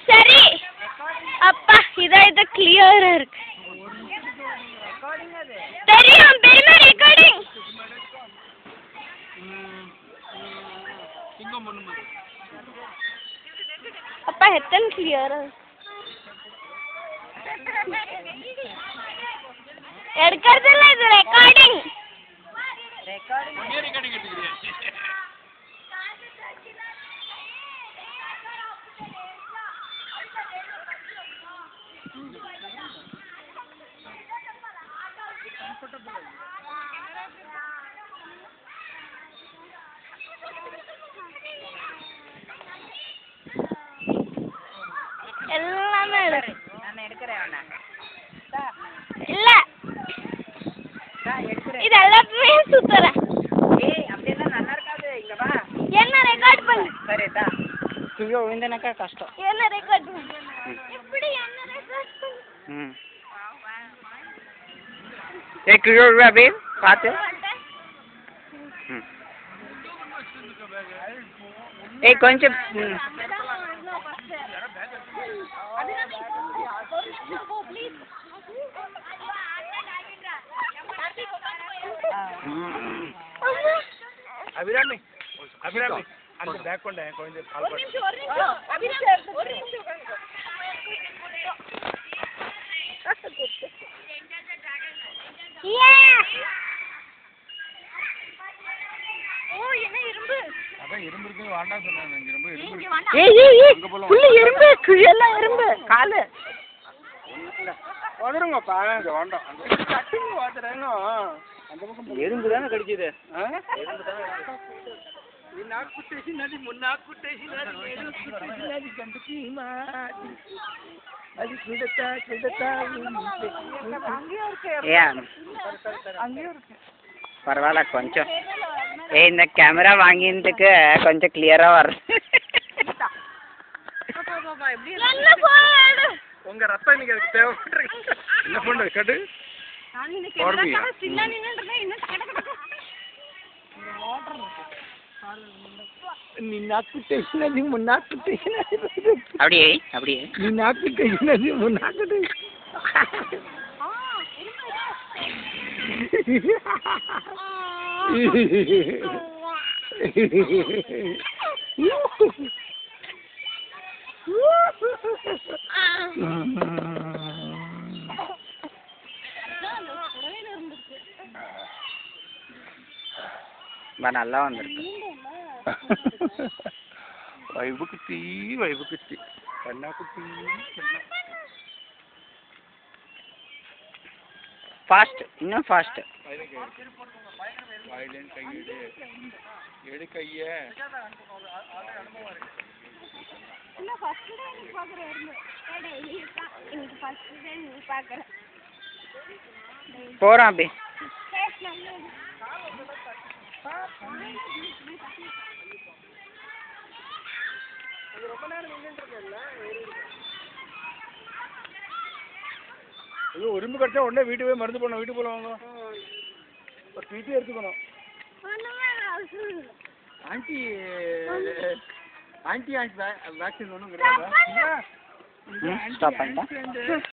சரி அப்பா இதை கிளியரா இருக்கு தெரியும் பெரியமா ரெக்கார்டிங் அப்பா எத்தனை கிளியரா எடுக்கிறது இல்ல இது ரெக்கார்டிங் எல்லாமே நான் எடுக்கிறேன் இல்ல இது எல்லாமே சுத்துறேன் அப்படியெல்லாம் நல்லா இருக்காது இங்க வா என்ன ரெக்கார்ட் பண்ணு சரிதா சுயோ விழுந்தனக்கா கஷ்டம் என்ன ரெக்கார்ட் பண்ணு இப்படி என்ன ரெக்கார்ட் பண்ணு एक किलो रुपया अभी पाते एक कौन से अभिरामी अभिरामी अंदर बैक कोंड है कौन से और எறும்புதானே கடிக்குது பரவாயில்ல கொஞ்சம் இந்த கேமரா வாங்கினதுக்கு கொஞ்சம் கிளியரா வரும் உங்க ரத்தம் இன்னைக்கு அதுக்கு தேவைப்படுறீங்க என்ன பண்ணு கட்டு நீ நாக்கு டேஷனரி முன்னாக்கு டேஷனரி அப்படியே அப்படியே நீ நாக்கு டேஷனரி முன்னாக்கு நல்லா வந்திருக்கு வைபு குட்டி கண்ணா குட்டி ஃபாஸ்ட் இன்னும் ஃபாஸ்ட் வைலன் கையிடு எடு கைய இன்னும் ஃபர்ஸ்ட் டே நீ பாக்குறேன் இன்னைக்கு ஃபர்ஸ்ட் டே நீ பாக்குறேன் போறோம் அப்படி ரொம்ப நேரம் நின்னுட்டீங்கல்ல ஐயோ உரிமை கட்டா உடனே வீட்டுக்கு போய் மருந்து போடணும் வீட்டுக்கு போலாம் வாங்க ஒரு டிடி எடுத்துக்கணும் ஆன்டி ஆன்டி வேக்சின் ஒன்றும் கிடையாது ஸ்டாப் பண்ணிட்டேன்